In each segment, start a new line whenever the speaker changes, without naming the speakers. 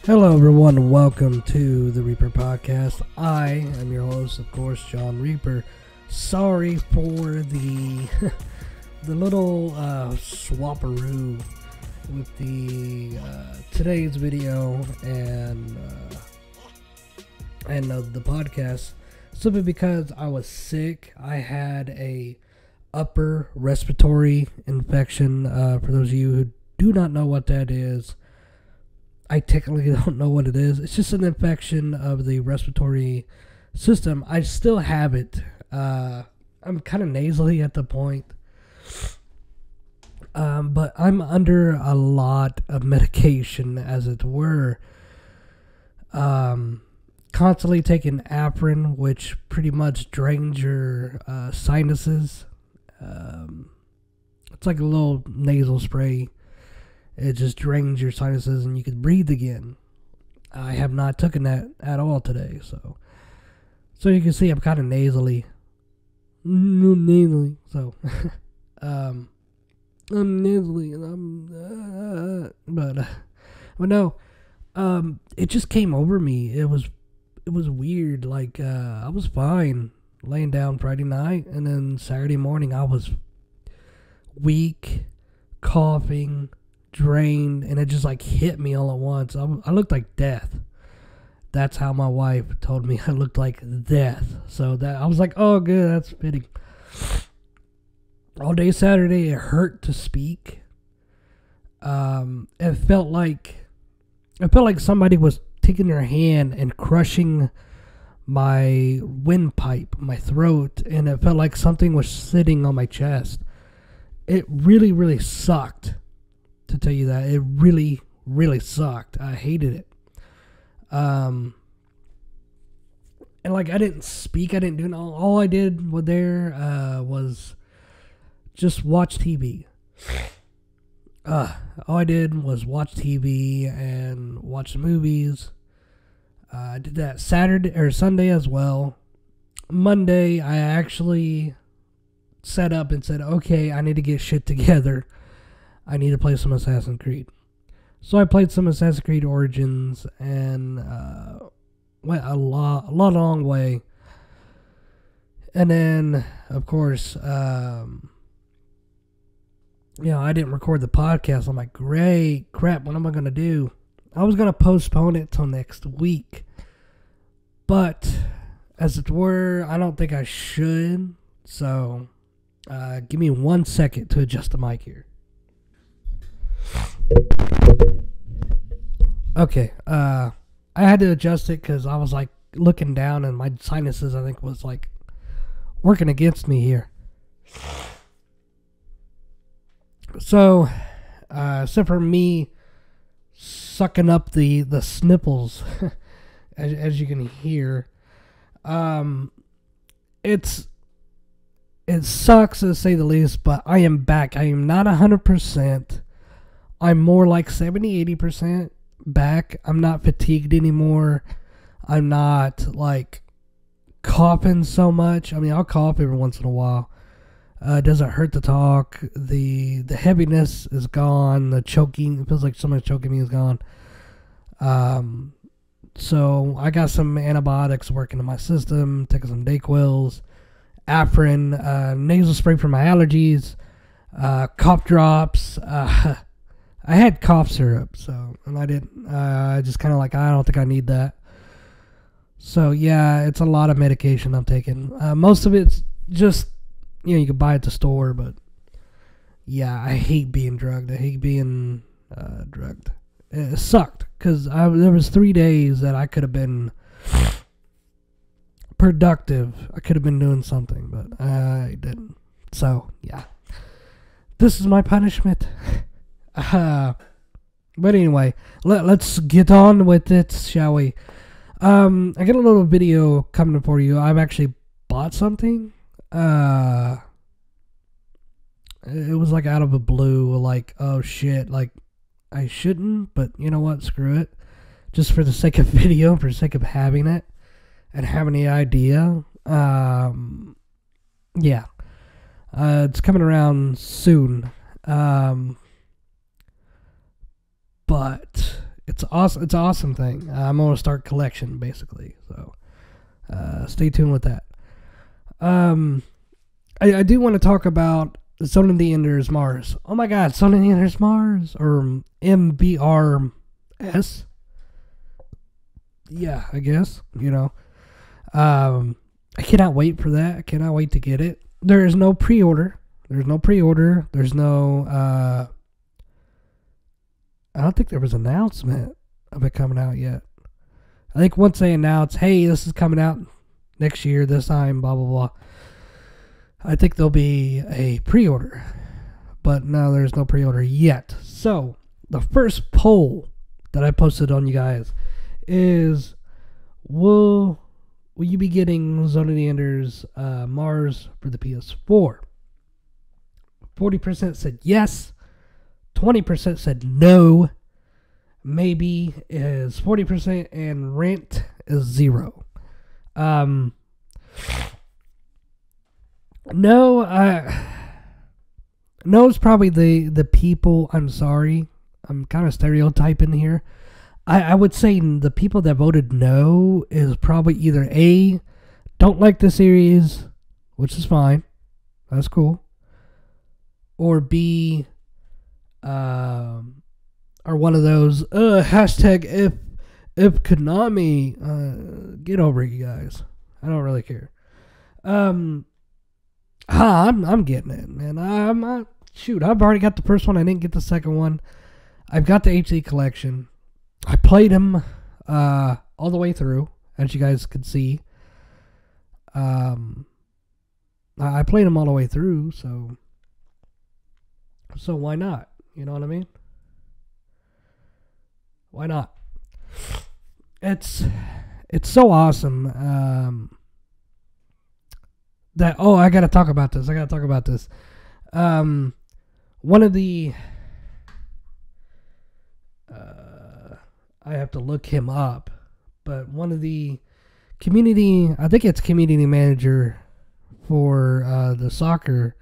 Hello, everyone. Welcome to the Reaper Podcast. I am your host, of course, John Reaper. Sorry for the the little swaparoo with the today's video and the podcast. Simply because I was sick. I had a upper respiratory infection. For those of you who do not know what that is, I technically don't know what it is. It's just an infection of the respiratory system. I still have it. I'm kind of nasally at the point. But I'm under a lot of medication, as it were. Constantly taking Afrin, which pretty much drains your sinuses. It's like a little nasal spray. It just drains your sinuses and you can breathe again. I have not taken that at all today, so you can see I'm kind of nasally. So I'm nasally, and but no, it just came over me. It was weird. Like I was fine laying down Friday night, and then Saturday morning I was weak, coughing, drained, and it just like hit me all at once. I looked like death. That's how my wife told me I looked like death. So that I was like, oh good, that's fitting. All day Saturday it hurt to speak. It felt like somebody was taking their hand and crushing my windpipe, my throat, and it felt like something was sitting on my chest. It really, really sucked. To tell you that, it really, really sucked. I hated it. And like I didn't speak, I didn't do all I did was just watch TV. All I did was watch TV and watch the movies. I did that Saturday or Sunday as well. Monday, I actually set up and said, okay, I need to get shit together. I need to play some Assassin's Creed. So I played some Assassin's Creed Origins and went a long way. And then, of course, I didn't record the podcast. I'm like, great crap, what am I going to do? I was going to postpone it till next week. But, as it were, I don't think I should. So, give me 1 second to adjust the mic here. Okay, I had to adjust it because I was like looking down and my sinuses, I think, was like working against me here. So, except for me sucking up the snipples, as you can hear, it sucks to say the least, but I am back. I am not 100%. I'm more like 70-80% back. I'm not fatigued anymore. I'm not like coughing so much. I mean, I'll cough every once in a while. It doesn't hurt to talk. The heaviness is gone. The choking, it feels like someone's choking me, is gone. So I got some antibiotics working in my system, taking some Dayquils, Afrin, nasal spray for my allergies, cough drops, I had cough syrup, and I didn't, I just kind of like, I don't think I need that. So, yeah, it's a lot of medication I'm taking. Most of it's just, you can buy it at the store, but, yeah, I hate being drugged. I hate being drugged. It sucked, because there was 3 days that I could have been productive. I could have been doing something, but I didn't. So, yeah. This is my punishment. But anyway, let's get on with it, shall we? I got a little video coming for you. I've actually bought something. It was like out of the blue, like, oh shit, like, I shouldn't, but you know what, screw it. Just for the sake of video, for the sake of having it, and having the idea. Yeah. It's coming around soon. But it's awesome. It's an awesome thing. I'm gonna start collection basically. So stay tuned with that. I do want to talk about Zone of the Enders Mars. Oh my God, Zone of the Enders Mars or MBRS. Yeah, I guess I cannot wait for that. I cannot wait to get it. There is no pre-order. There's no pre-order. There's no. I don't think there was an announcement of it coming out yet. I think once they announce, hey, this is coming out next year, this time, blah blah blah. I think there'll be a pre-order, but no, there's no pre-order yet. So the first poll that I posted on you guys is, will you be getting Zone of the Enders Mars for the PS4? 40% said yes. 20% said no. Maybe is 40%, and rent is 0. No, no is probably the people. I'm sorry, I'm kind of stereotyping here. I would say the people that voted no is probably either A, don't like the series, which is fine, that's cool, or B, are one of those hashtag if Konami, get over it, you guys. I don't really care. I'm getting it, man. Shoot, I've already got the first one. I didn't get the second one. I've got the HD collection. I played him all the way through, as you guys could see. I played him all the way through, so why not? You know what I mean? Why not? It's so awesome. I gotta talk about this. One of the I have to look him up, but one of the community manager for the soccer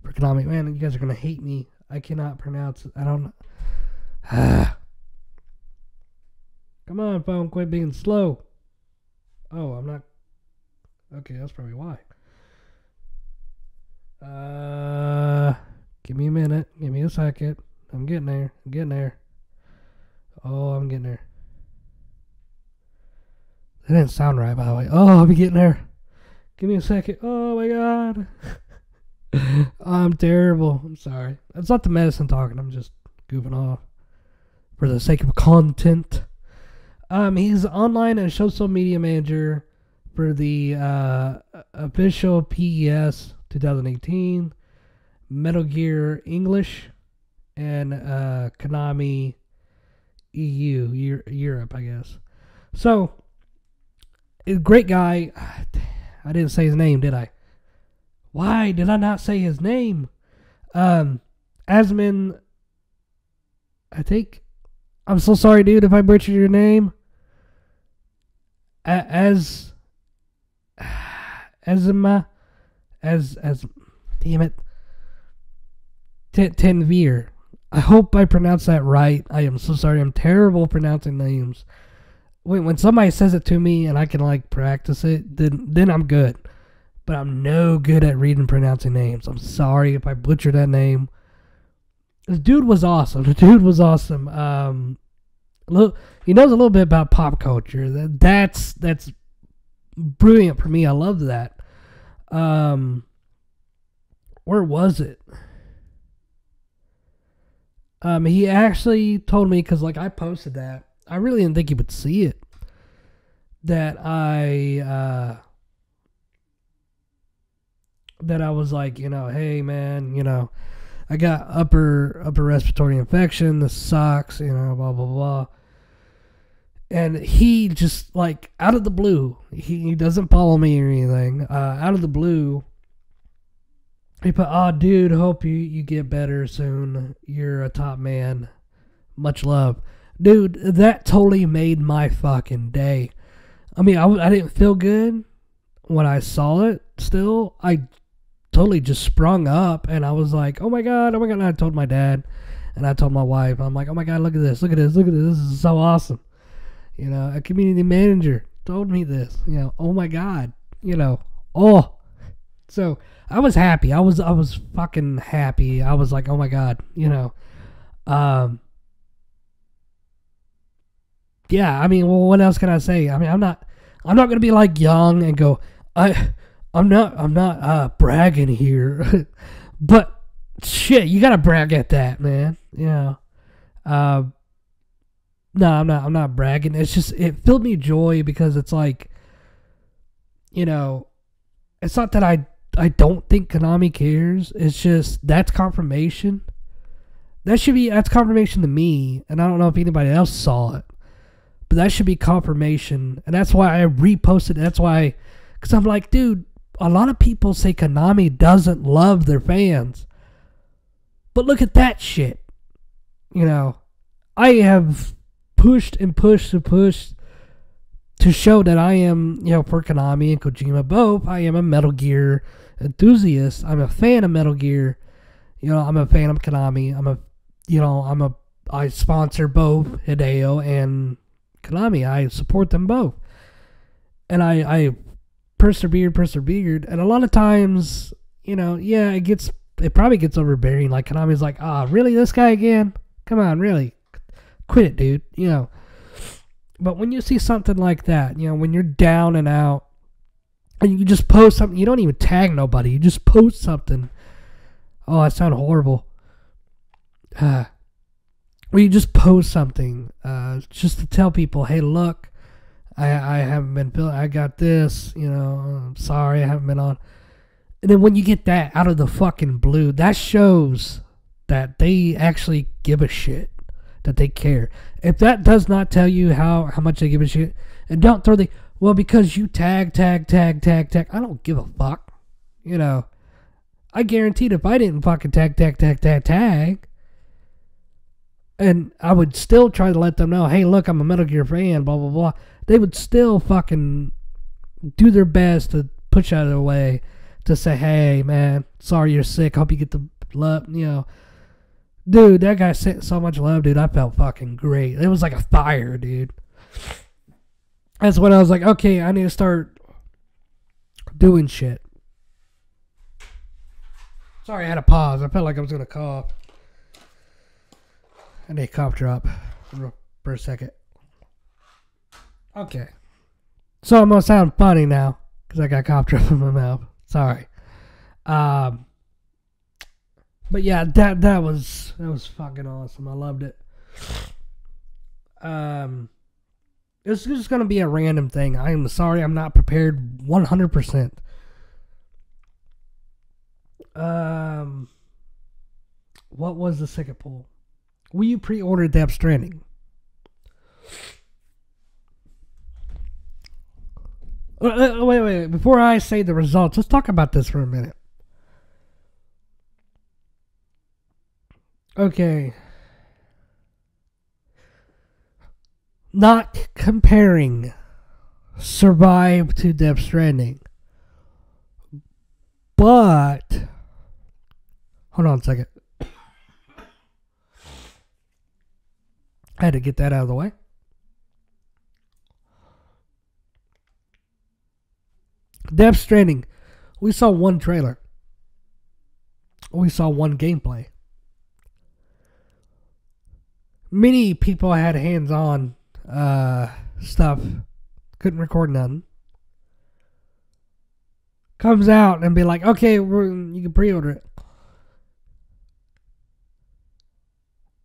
for Konami. Man, you guys are gonna hate me. I cannot pronounce it. I don't. Come on, phone, quit being slow. Oh, I'm not. Okay, that's probably why. Give me a minute. Give me a second. I'm getting there. Oh, I'm getting there. That didn't sound right, by the way. Oh, I'm getting there. Give me a second. Oh my God. I'm terrible. I'm sorry. That's not the medicine talking. I'm just goofing off for the sake of content. He's online and social media manager for the official PES 2018, Metal Gear English, and Konami EU, Europe, I guess. So, a great guy. I didn't say his name, did I? Why did I not say his name? Asmin, I think. I'm so sorry, dude, if I butchered your name. Damn it. Tenveer. I hope I pronounced that right. I am so sorry. I'm terrible pronouncing names. When somebody says it to me and I can practice it, then I'm good. But I'm no good at reading and pronouncing names. I'm sorry if I butchered that name. This dude was awesome. Look, he knows a little bit about pop culture. That's brilliant for me. I love that. Where was it? He actually told me, because I posted that. I really didn't think he would see it. That I was like, hey man, I got upper respiratory infection. This sucks, blah blah blah. And he just out of the blue, he doesn't follow me or anything. Out of the blue, he put, "Oh, dude, hope you get better soon. You're a top man. Much love." Dude, that totally made my fucking day. I mean, I didn't feel good when I saw it still. I totally just sprung up, and I was like, oh my god. And I told my dad, And I told my wife, I'm like, oh my God, look at this, look at this, look at this. This is so awesome. You know, a community manager told me this. You know, oh my God. You know, oh. So I was happy. I was fucking happy. I was like, oh my God. You know, yeah. I mean, well, what else can I say? I mean, I'm not gonna be like young and go, I'm not bragging here, but shit, you gotta brag at that, man. You know, no, I'm not bragging. It's just it filled me joy because it's like, you know, it's not that I don't think Konami cares. It's just that's confirmation. That's confirmation to me, and I don't know if anybody else saw it, but that should be confirmation, and that's why I reposted. That's why, because I'm like, dude, a lot of people say Konami doesn't love their fans, but look at that shit. You know, I have pushed and pushed and pushed to show that I am, you know, for Konami and Kojima both. I am a Metal Gear enthusiast. I'm a fan of Metal Gear. You know, I'm a fan of Konami. I sponsor both Hideo and Konami. I support them both. And I persevered. And a lot of times, you know, yeah, it probably gets overbearing. Like Konami's like, really, this guy again? Come on, really? Quit it, dude. You know. But when you see something like that, you know, when you're down and out, and you just post something, you don't even tag nobody, you just post something. Oh, I sound horrible. Well, you just post something, just to tell people, hey, look, I haven't been feeling, I got this, you know, I'm sorry, I haven't been on. And then when you get that out of the fucking blue, that shows that they actually give a shit, that they care. If that does not tell you how much they give a shit, and don't throw the, well, because you tag, I don't give a fuck. You know, I guaranteed if I didn't fucking tag, and I would still try to let them know, hey, look, I'm a Metal Gear fan, blah, blah, blah. They would still fucking do their best to push out of their way to say, hey, man, sorry you're sick. Hope you get the love, you know. Dude, that guy sent so much love, dude. I felt fucking great. It was like a fire, dude. That's when I was like, okay, I need to start doing shit. Sorry, I had to pause. I felt like I was going to cough. I need a cough drop for a second. Okay. So I'm going to sound funny now because I got cough drop in my mouth. Sorry. But yeah, that was fucking awesome. I loved it. It's just gonna be a random thing. I am sorry, I'm not prepared 100%. What was the second poll? Will you pre-order Death Stranding? Wait. Before I say the results, let's talk about this for a minute. Okay. Not comparing Survive to Death Stranding. But hold on a second. I had to get that out of the way. Death Stranding. We saw one trailer. We saw one gameplay. Many people had hands-on stuff. Couldn't record none. Comes out and be like, okay, you can pre-order it.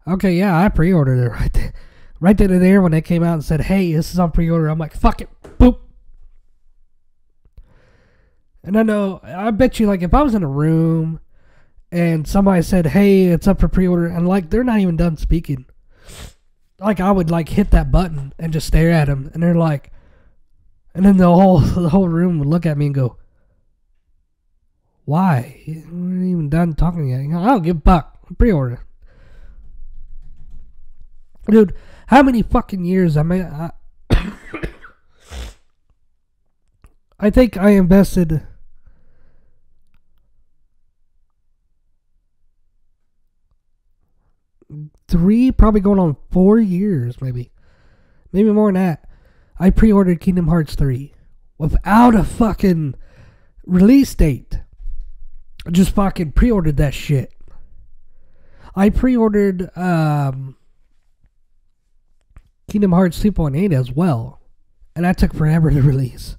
Okay, yeah, I pre-ordered it right there. Right then and there when they came out and said, hey, this is on pre-order. I'm like, fuck it. Boop. And I bet you, like, if I was in a room and somebody said, hey, it's up for pre-order, and, like, they're not even done speaking. Like, I would, like, hit that button and just stare at them, and they're like, and then the whole room would look at me and go, why? We ain't even done talking yet. I don't give a fuck. Pre-order. Dude, how many fucking years I think I invested 3, probably going on 4 years, maybe more than that. I pre-ordered Kingdom Hearts 3 without a fucking release date. I just fucking pre-ordered that shit. I pre-ordered Kingdom Hearts 2.8 as well, and that took forever to release.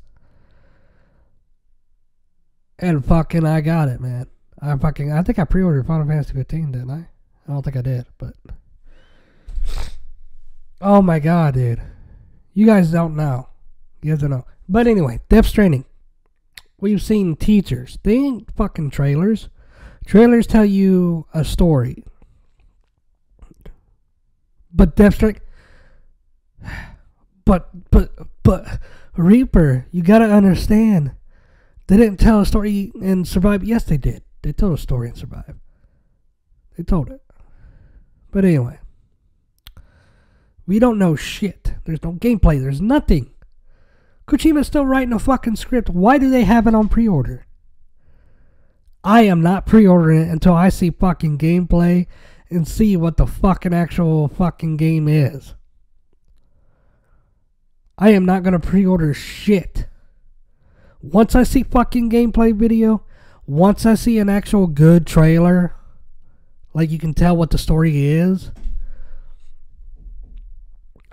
And fucking I got it, man. I think I pre-ordered Final Fantasy 15, didn't I? I don't think I did, but oh my god, dude. You guys don't know. You guys don't know. But anyway, Death Stranding. We've seen teasers. They ain't fucking trailers. Trailers tell you a story. But Death Stranding... But Reaper, you gotta understand. They didn't tell a story and survive. Yes, they did. They told a story and survive. They told it. But anyway. We don't know shit. There's no gameplay. There's nothing. Kojima's still writing a fucking script. Why do they have it on pre-order? I am not pre-ordering it until I see fucking gameplay and see what the fucking actual fucking game is. I am not going to pre-order shit. Once I see fucking gameplay video, once I see an actual good trailer, like you can tell what the story is,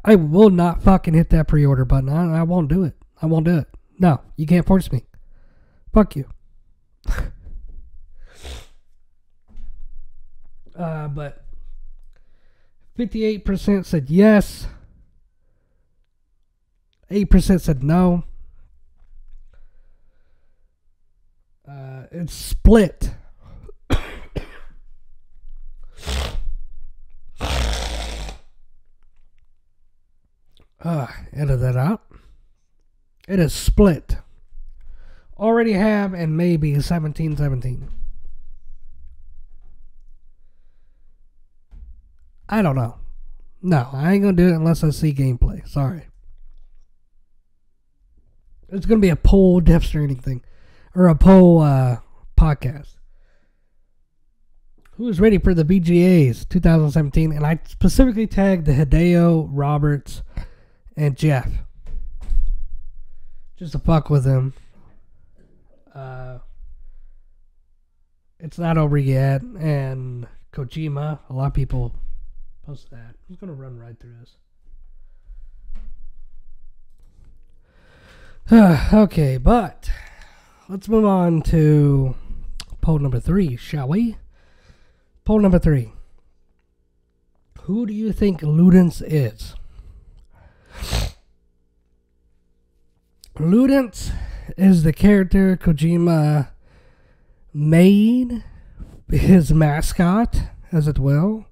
I will not fucking hit that pre-order button. I won't do it. I won't do it. No, you can't force me. Fuck you. But 58% said yes. 8% said no. It's split. Edit that out. It is split. Already have and maybe 17-17. I don't know. No, I ain't gonna do it unless I see gameplay. Sorry. It's gonna be a poll Death Stranding thing. Or a poll podcast. Who is ready for the VGAs 2017? And I specifically tagged the Hideo, Roberts, and Jeff. Just to fuck with them. It's not over yet. And Kojima, a lot of people post that. I'm just going to run right through this. Okay, but let's move on to poll number 3, shall we? Poll number 3. Who do you think Ludens is? Ludens is the character Kojima made his mascot, as it will.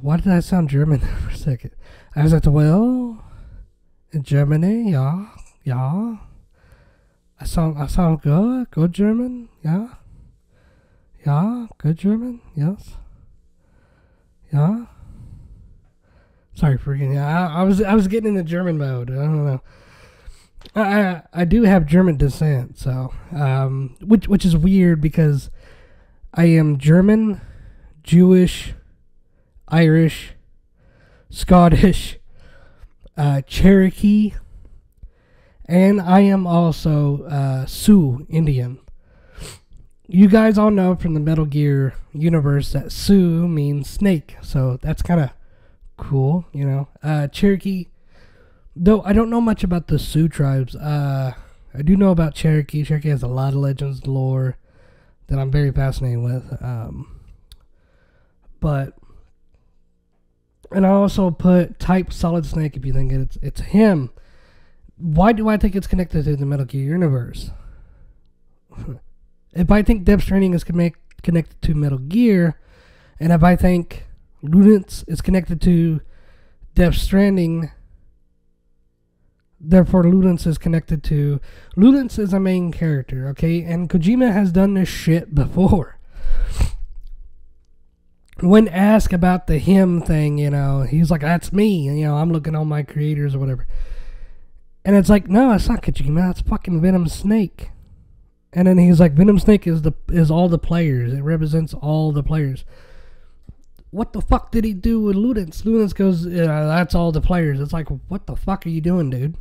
Why did I sound German for a second? As it will, in Germany, yeah. I sound good German, yeah. Yeah, good German, yes. Yeah. Sorry for getting. I was getting into German mode. I don't know. I do have German descent, so which is weird because I am German, Jewish, Irish, Scottish, Cherokee, and I am also Sioux Indian. You guys all know from the Metal Gear universe that Sioux means snake, so that's kind of cool, you know. Cherokee, though I don't know much about the Sioux tribes. I do know about Cherokee. Cherokee has a lot of legends, lore that I'm very fascinated with. And I also put type Solid Snake if you think it's him. Why do I think it's connected to the Metal Gear universe? If I think Death Stranding is connected to Metal Gear, and if I think Ludens is connected to Death Stranding, therefore Ludens is connected to... Ludens is a main character, okay? And Kojima has done this shit before. When asked about the him thing, you know, he's like, that's me, you know, I'm looking on my creators or whatever. And it's like, no, it's not Kojima, it's fucking Venom Snake. And then he's like, Venom Snake is all the players. It represents all the players. what the fuck did he do with Ludens? Ludens goes, that's all the players. It's like, what the fuck are you doing, dude?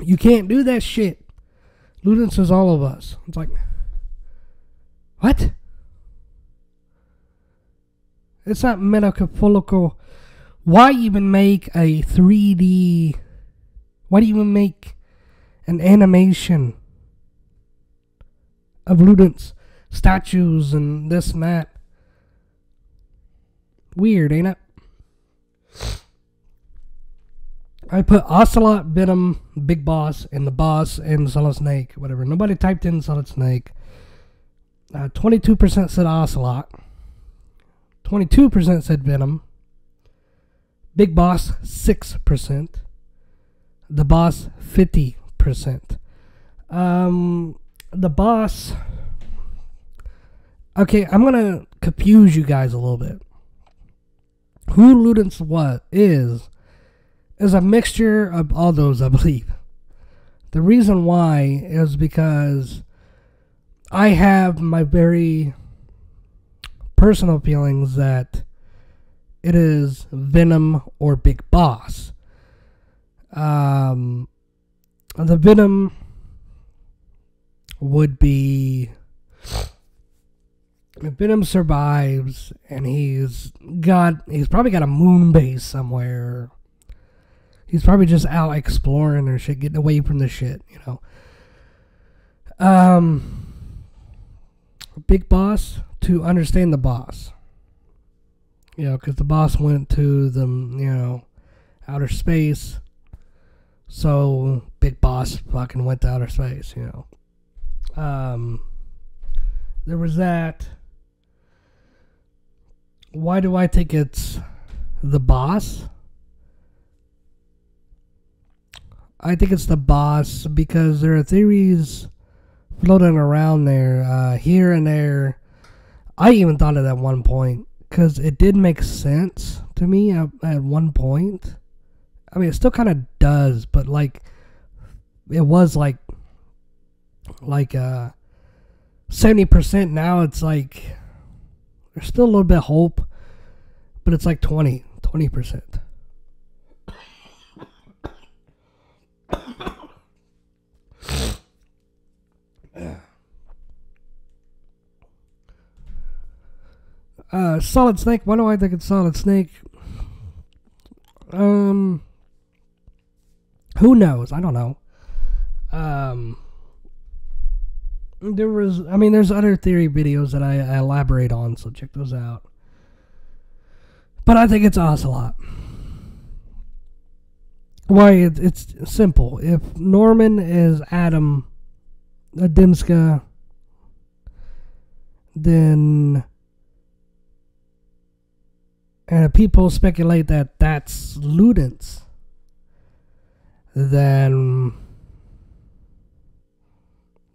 You can't do that shit. Ludens is all of us. It's like, what? It's not metaphorical. Why even make a 3D? Why do you even make an animation of Ludens, statues, and this and that? Weird, ain't it? I put Ocelot, Venom, Big Boss, and the Boss, and Solid Snake, whatever. Nobody typed in Solid Snake. 22% said Ocelot. 22% said Venom. Big Boss, 6%. The Boss, 50%. The Boss... Okay, I'm going to confuse you guys a little bit. Who Ludens is a mixture of all those, I believe. The reason why is because I have my very personal feelings that it is Venom or Big Boss. The Venom would be... If Venom survives and he's probably got a moon base somewhere. He's probably just out exploring or shit, getting away from the shit, you know. Big Boss, to understand the boss. You know, because the boss went to the, you know, outer space. So, Big Boss fucking went to outer space, you know. There was that. Why do I think it's the boss? I think it's the boss because there are theories floating around there, here and there. I even thought it at one point because it did make sense to me at one point. I mean, it still kind of does, but like, it was like 70%. Now it's like, there's still a little bit of hope, but it's like 20%. Solid Snake. Why do I think it's Solid Snake? Who knows? I don't know. There's other theory videos that I elaborate on, so check those out. But I think it's Ocelot. Why? It's simple. If Norman is Adam Adamska, then... And if people speculate that that's Ludens, then...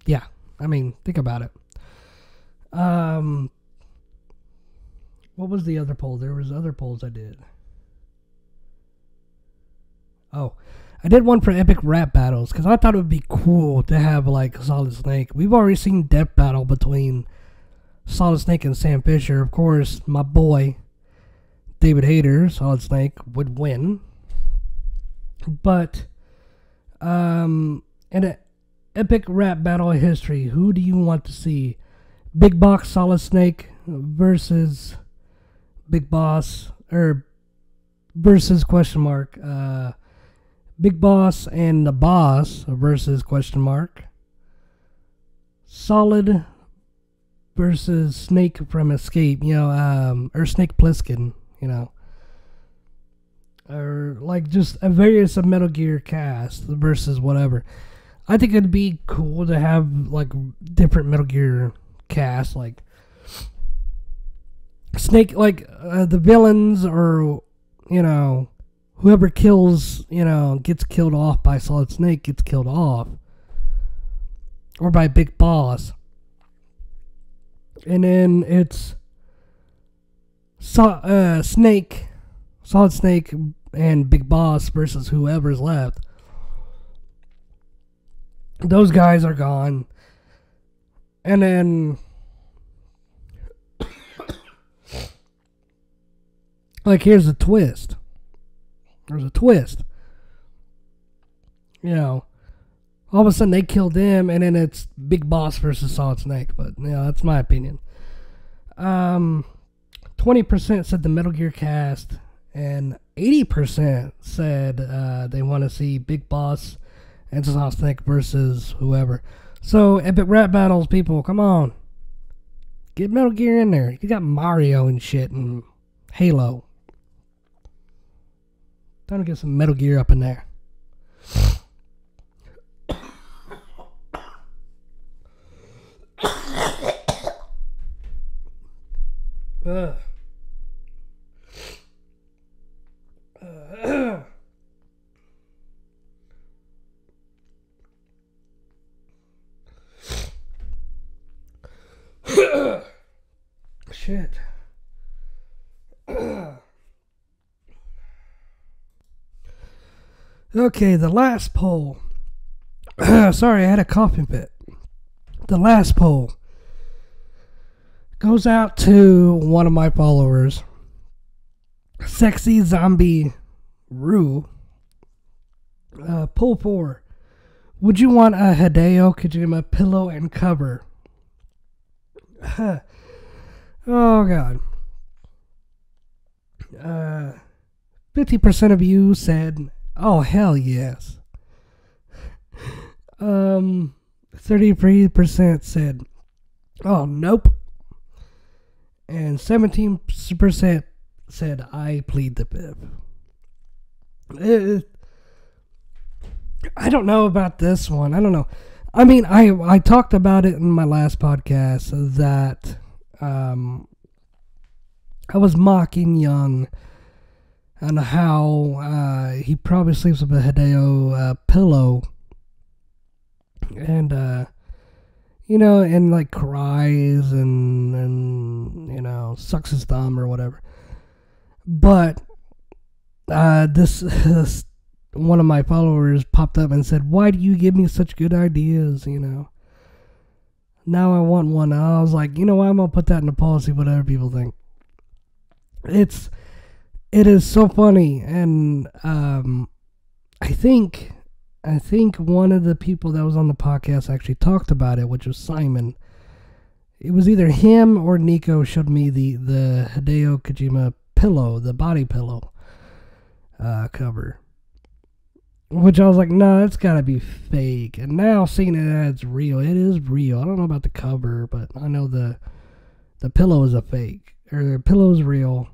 Yeah, I mean, think about it. What was the other poll? There was other polls I did. Oh, I did one for epic rap battles because I thought it would be cool to have like Solid Snake. We've already seen Death Battle between Solid Snake and Sam Fisher. Of course, my boy David Hayter, Solid Snake, would win. But in an epic rap battle of history, who do you want to see? Big Boss, Solid Snake versus Big Boss, or versus question mark. Big Boss and the Boss versus question mark. Solid versus Snake from Escape, you know, or Snake Plissken, you know. Or like just a various of Metal Gear cast versus whatever. I think it'd be cool to have like different Metal Gear cast, like Snake, like the villains, or you know, whoever kills, you know, gets killed off by Solid Snake gets killed off, or by Big Boss, and then it's Snake, Solid Snake, and Big Boss versus whoever's left. Those guys are gone. And then Like, here's a twist. There's a twist. You know, all of a sudden they killed them, and then it's Big Boss versus Solid Snake. But, you know, that's my opinion. 20% said the Metal Gear cast, and 80% said they want to see Big Boss and Solid Snake versus whoever. So, Epic Rap Battles, people, come on. Get Metal Gear in there. You got Mario and shit and Halo. Time to get some Metal Gear up in there. Shit. Okay, the last poll. Sorry, I had a coughing fit. The last poll goes out to one of my followers, Sexy Zombie Rue. Poll 4. Would you want a Hideo Kojima pillow and cover? Oh, God. 50% of you said, oh, hell yes. 33% said, oh, nope. And 17% said, I plead the fifth. I don't know about this one. I don't know. I mean, I talked about it in my last podcast that I was mocking Young on how he probably sleeps with a Hideo pillow. And, you know, and like cries and you know, sucks his thumb or whatever. But this one of my followers popped up and said, why do you give me such good ideas, you know? Now I want one. And I was like, you know what, I'm going to put that in the policy, whatever people think. It is so funny. And I think one of the people that was on the podcast actually talked about it, which was Simon. It was either him or Nico showed me the Hideo Kojima pillow, the body pillow cover. Which I was like, no, it's gotta be fake. And now seeing it as real, it is real. I don't know about the cover, but I know the pillow is a fake. Or the pillow is real.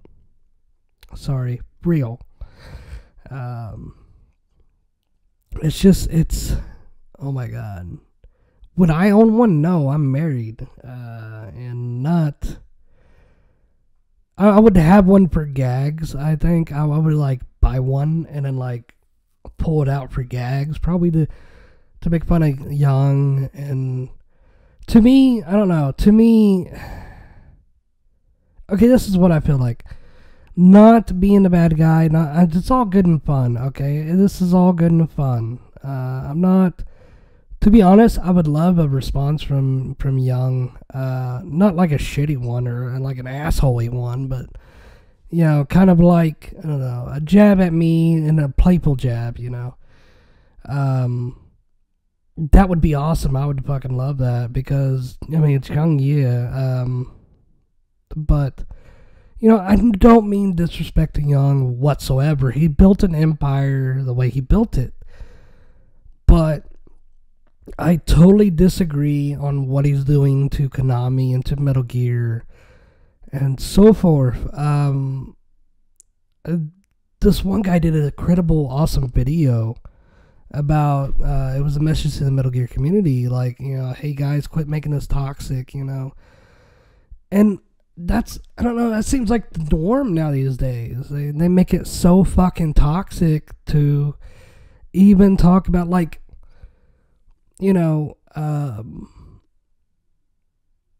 Sorry, real. It's, oh my God. Would I own one? No, I'm married. And not, I would have one for gags, I think. I would like buy one and then like pull it out for gags, probably to make fun of Young. And to me, I don't know, to me, okay, this is what I feel like. Not being the bad guy, it's all good and fun, okay? This is all good and fun. I'm not, to be honest, I would love a response from Young. Not like a shitty one or like an assholey one, but, you know, kind of like, I don't know, a jab at me and a playful jab, you know. That would be awesome. I would fucking love that because, I mean, it's Young, yeah. But, you know, I don't mean disrespecting Young whatsoever. He built an empire the way he built it. But I totally disagree on what he's doing to Konami and to Metal Gear and so forth. This one guy did an incredible, awesome video about, it was a message to the Metal Gear community, like, you know, hey guys, quit making this toxic, you know. And that's, I don't know, that seems like the norm now these days. They make it so fucking toxic to even talk about, like, you know,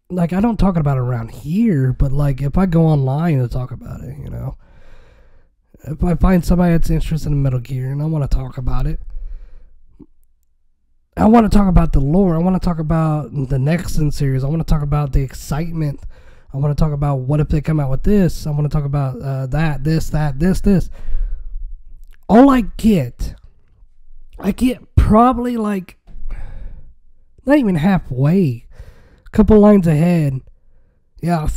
like, I don't talk about it around here, but, like, if I go online to talk about it, you know, if I find somebody that's interested in Metal Gear and I want to talk about it, I want to talk about the lore, I want to talk about the Nexon series, I want to talk about the excitement I want to talk about what if they come out with this. I want to talk about this. All I get probably like not even halfway, a couple lines ahead. Yeah,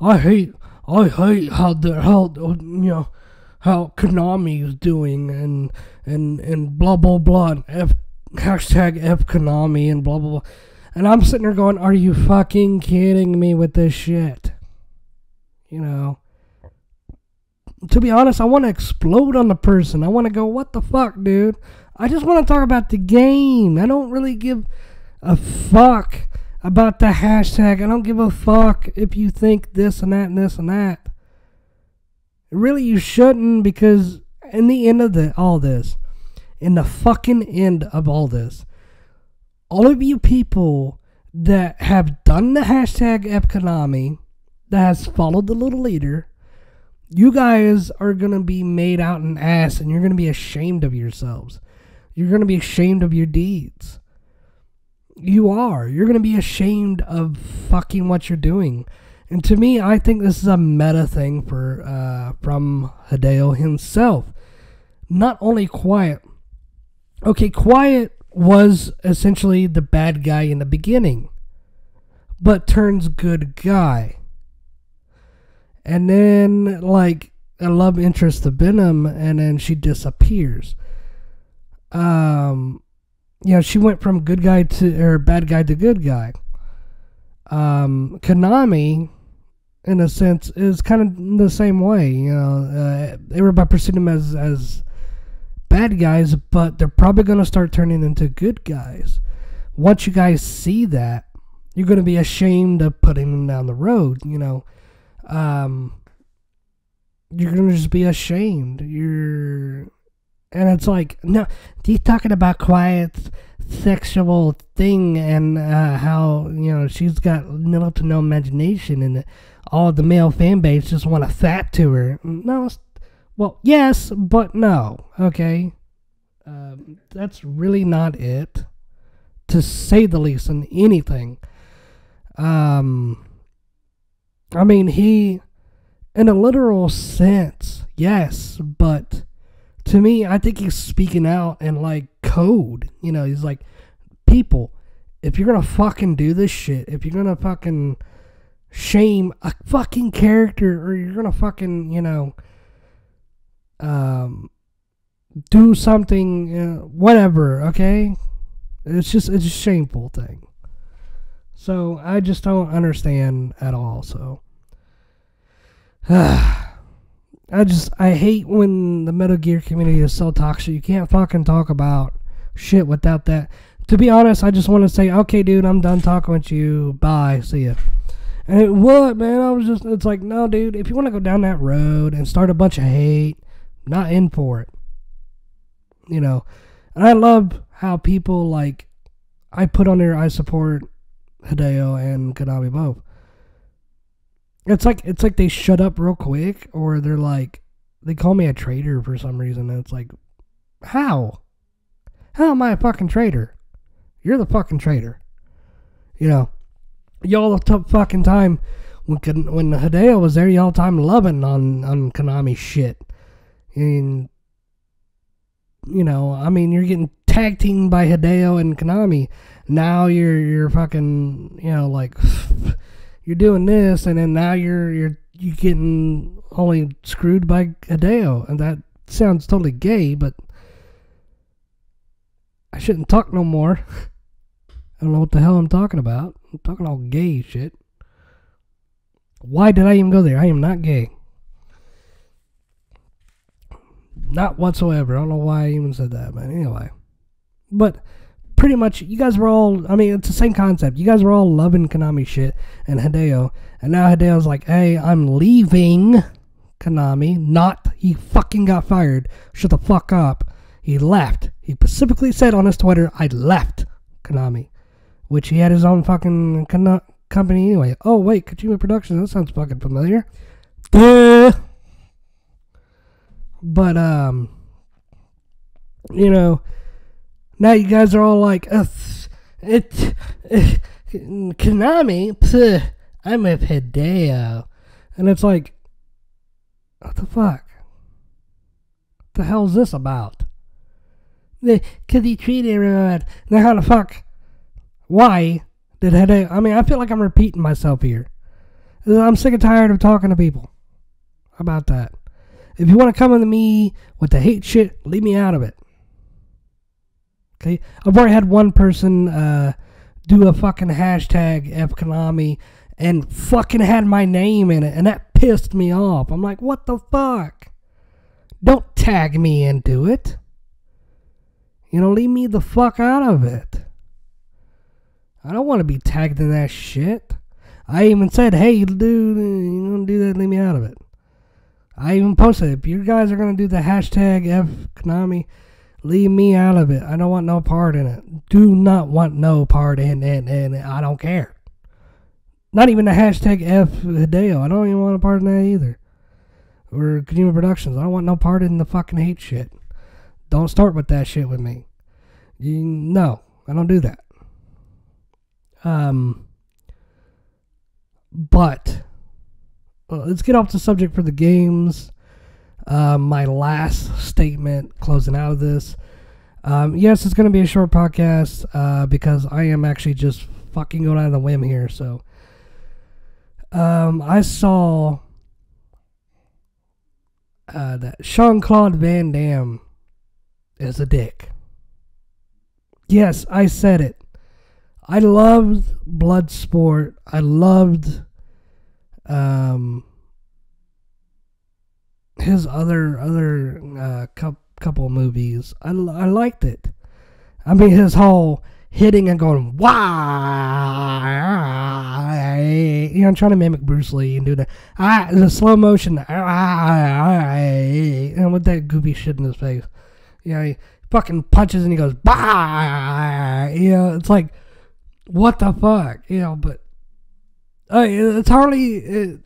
I hate how how Konami is doing and blah blah blah and hashtag F Konami and blah blah blah. And I'm sitting there going, are you fucking kidding me with this shit? You know. To be honest, I want to explode on the person. I want to go, what the fuck, dude? I just want to talk about the game. I don't really give a fuck about the hashtag. I don't give a fuck if you think this and that and this and that. Really, you shouldn't, because in the end of all this, in the fucking end of all this, all of you people that have done the hashtag #Konami, that has followed the little leader, you guys are going to be made out an ass, and you're going to be ashamed of yourselves. You're going to be ashamed of your deeds. You are. You're going to be ashamed of fucking what you're doing. And to me, I think this is a meta thing from Hideo himself. Not only Quiet. Okay, Quiet was essentially the bad guy in the beginning, but turns good guy. And then, like, a love interest to Venom, and then she disappears. She went from good guy to bad guy to good guy. Konami, in a sense, is kind of the same way. Everybody perceived them as bad guys, but they're probably going to start turning into good guys. Once you guys see that, you're going to be ashamed of putting them down the road, You're going to just be ashamed. And it's like, no, he's talking about Quiet's sexual thing and how, she's got little to no imagination, and all the male fan base just want to fat to her. No, well, yes, but no, okay? That's really not it, to say the least, in anything. I mean, he, in a literal sense, yes, but to me, I think he's speaking out in, like, code. He's like, people, if you're gonna fucking do this shit, if you're gonna fucking shame a fucking character, or you're gonna fucking, do something, whatever, okay? It's a shameful thing. So, I just don't understand at all, so. I hate when the Metal Gear community is so toxic. You can't fucking talk about shit without that. To be honest, I just want to say, okay, dude, I'm done talking with you. Bye. See ya. And what, man? It's like, no, dude, if you want to go down that road and start a bunch of hate, not in for it. And I love how people, like, I put on there, I support Hideo and Konami both. It's like they shut up real quick, or they're like, they call me a traitor for some reason, and it's like, how? How am I a fucking traitor? You're the fucking traitor. Y'all the fucking time, when Hideo was there, y'all time loving on Konami shit. And, I mean, you're getting tag teamed by Hideo and Konami. Now you're fucking, like, you're doing this, and then now you're getting only screwed by Hideo. And that sounds totally gay, but I shouldn't talk no more. I don't know what the hell I'm talking about. I'm talking all gay shit. Why did I even go there? I am not gay. Not whatsoever. I don't know why I even said that, but anyway. But pretty much, you guys were all, I mean, it's the same concept. You guys were all loving Konami shit and Hideo. And now Hideo's like, hey, I'm leaving Konami. Not, he fucking got fired. Shut the fuck up. He left. He specifically said on his Twitter, I left Konami. Which he had his own fucking company anyway. Oh, wait, Kojima Productions. That sounds fucking familiar. Duh. But, now you guys are all like, Konami, I'm with Hideo. And it's like, what the fuck? What the hell is this about? Because he treated everyone. Now how the fuck? Why did Hideo... I mean, I feel like I'm repeating myself here. I'm sick and tired of talking to people about that. If you want to come to me with the hate shit, leave me out of it. Okay? I've already had one person do a fucking hashtag F Konami and fucking had my name in it, and that pissed me off. I'm like, what the fuck? Don't tag me into it. You know, leave me the fuck out of it. I don't want to be tagged in that shit. I even said, hey, dude, you want to do that, leave me out of it. I even posted, if you guys are going to do the hashtag F Konami, leave me out of it. I don't want no part in it. Do not want no part in it, and I don't care. Not even the hashtag F Hideo. I don't even want a part in that either. Or Kojima Productions. I don't want no part in the fucking hate shit. Don't start with that shit with me. No, I don't do that. But let's get off the subject for the games. My last statement closing out of this. Yes, it's going to be a short podcast because I am actually just fucking going out on a whim here. So I saw that Jean-Claude Van Damme is a dick. Yes, I said it. I loved Bloodsport. I loved his other couple movies. I liked it. I mean, his whole hitting and going, why? You know, I'm trying to mimic Bruce Lee and do the slow motion, and with that goofy shit in his face. You know, he fucking punches and he goes, bah! You know, it's like, what the fuck? You know, but it's hardly...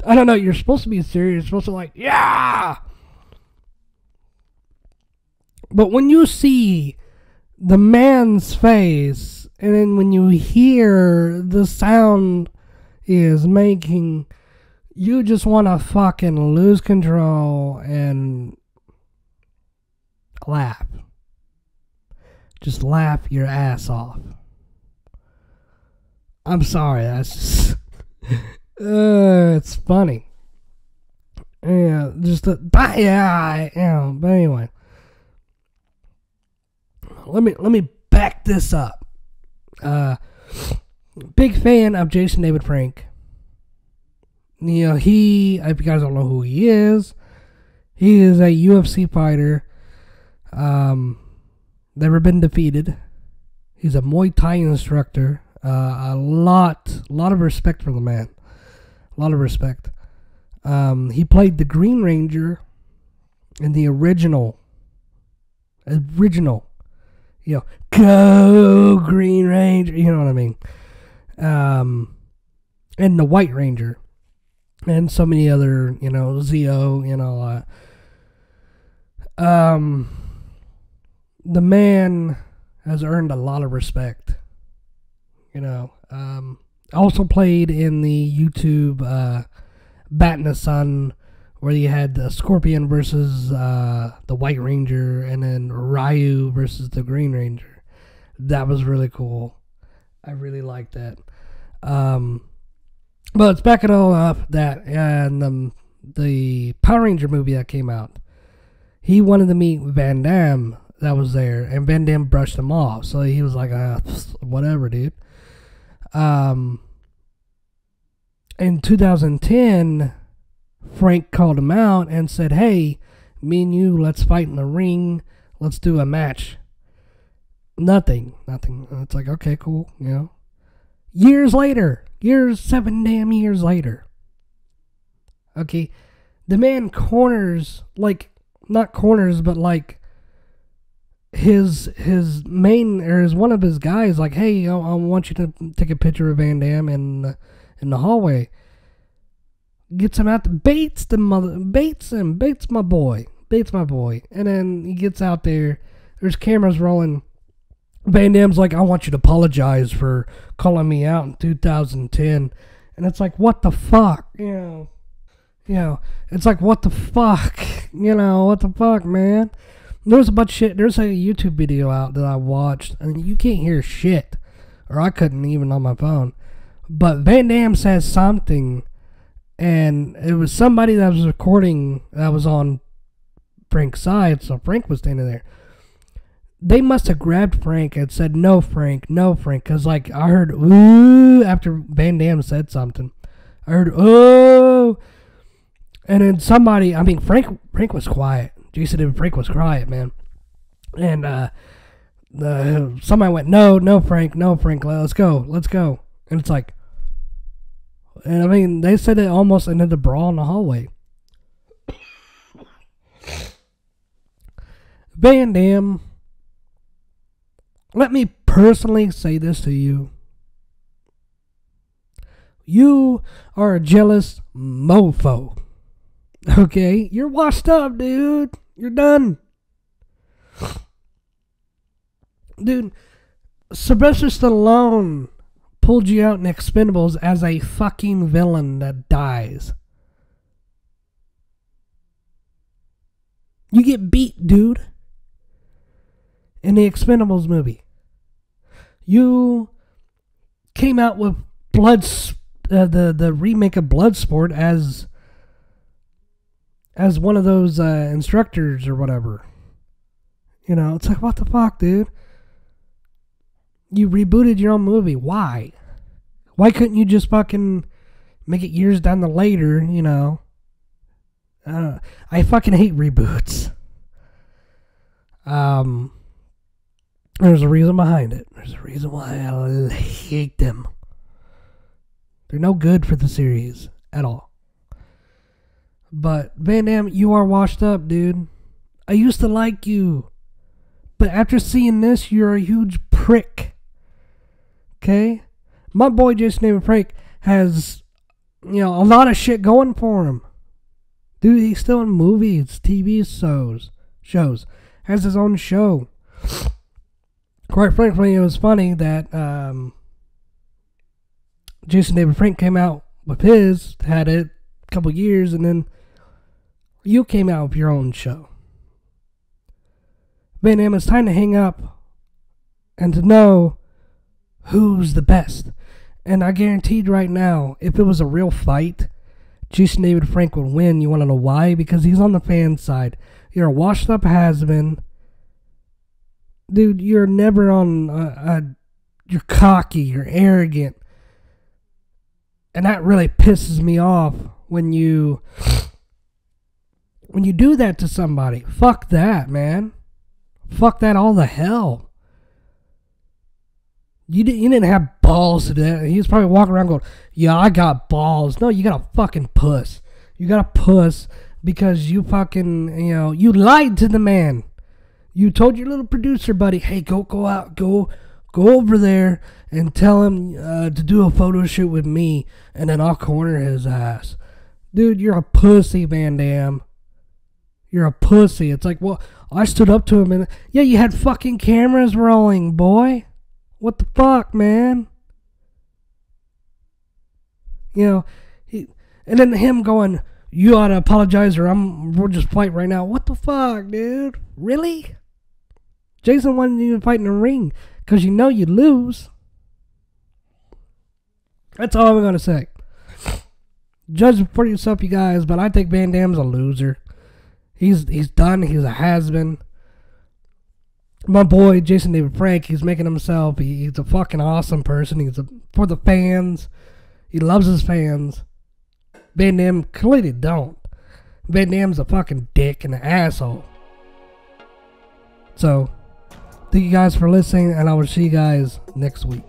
I don't know, you're supposed to be serious. You're supposed to like, yeah! But when you see the man's face, and then when you hear the sound he is making, you just want to fucking lose control and laugh. Just laugh your ass off. I'm sorry, that's just... it's funny. Yeah, just but anyway. Let me back this up. Big fan of Jason David Frank. You know, if you guys don't know who he is a UFC fighter. Never been defeated. He's a Muay Thai instructor. A lot of respect for the man. A lot of respect. He played the Green Ranger in the original. You know, go Green Ranger. You know what I mean? And the White Ranger. And so many other, you know, Zeo, you know. The man has earned a lot of respect. You know, also played in the YouTube Bat in the Sun, where you had the Scorpion versus the White Ranger, and then Ryu versus the Green Ranger. That was really cool. I really liked that. But let's back it all up. That and the Power Ranger movie that came out, he wanted to meet Van Damme that was there, and Van Damme brushed him off. So he was like, whatever, dude. In 2010, Frank called him out and said, hey, me and you, let's fight in the ring. Let's do a match. Nothing. It's like, okay, cool, you know. 7 damn years later. Okay, the man corners, like, not corners, but like, his main, or his one of his guys, like, hey, I want you to take a picture of Van Damme in the hallway. Gets him out, baits my boy, and then he gets out there. There's cameras rolling. Van Damme's like, I want you to apologize for calling me out in 2010, And it's like, what the fuck? It's like, what the fuck? What the fuck, man? There's a bunch of shit. There's a YouTube video out that I watched, and you can't hear shit. Or I couldn't even on my phone. But Van Damme says something, and it was somebody that was recording that was on Frank's side, so Frank was standing there. They must have grabbed Frank and said, no, Frank, because, like, I heard, ooh, after Van Damme said something. I heard, oh, and then somebody, Frank was quiet. Jason and Frank was quiet, man. And somebody went, no, Frank, let's go. And it's like, and they said it almost ended the brawl in the hallway. Van Damme, let me personally say this to you. You are a jealous mofo. Okay? You're washed up, dude. You're done. Dude, Sylvester Stallone pulled you out in Expendables as a fucking villain that dies. You get beat, dude. In the Expendables movie. You came out with the remake of Bloodsport as one of those instructors or whatever. It's like, what the fuck, dude? You rebooted your own movie. Why? Why couldn't you just fucking make it years down the later, I fucking hate reboots. There's a reason behind it. There's a reason why I hate them. They're no good for the series at all. But Van Damme, you are washed up, dude. I used to like you. But after seeing this, you're a huge prick. Okay? My boy Jason David Frank has, a lot of shit going for him. Dude, he's still in movies, TV shows. Has his own show. Quite frankly, it was funny that Jason David Frank came out with his, had it a couple years, and then you came out with your own show. Van Damme, it's time to hang up and to know who's the best. And I guaranteed right now, if it was a real fight, Jason David Frank would win. You want to know why? Because he's on the fan side. You're a washed up has-been. Dude, you're never on... you're cocky. You're arrogant. And that really pisses me off when you do that to somebody. Fuck that, man. Fuck that all the hell. You didn't have balls to that. He was probably walking around going, yeah, I got balls. No, you got a fucking puss. You got a puss because you fucking, you lied to the man. You told your little producer buddy, hey, go over there and tell him to do a photo shoot with me, and then I'll corner his ass. Dude, you're a pussy, Van Damme. You're a pussy. It's like, well, I stood up to him and, yeah, you had fucking cameras rolling, boy. What the fuck, man? And then him going, you ought to apologize or we'll just fight right now. What the fuck, dude? Really? Jason wanted you to fight in the ring because you'd lose. That's all I'm going to say. Judge for yourself, you guys, but I think Van Damme's a loser. He's done. He's a has-been. My boy, Jason David Frank, he's making himself. He's a fucking awesome person. For the fans. He loves his fans. Van Damme clearly don't. Van Damme's a fucking dick and an asshole. So, thank you guys for listening, and I will see you guys next week.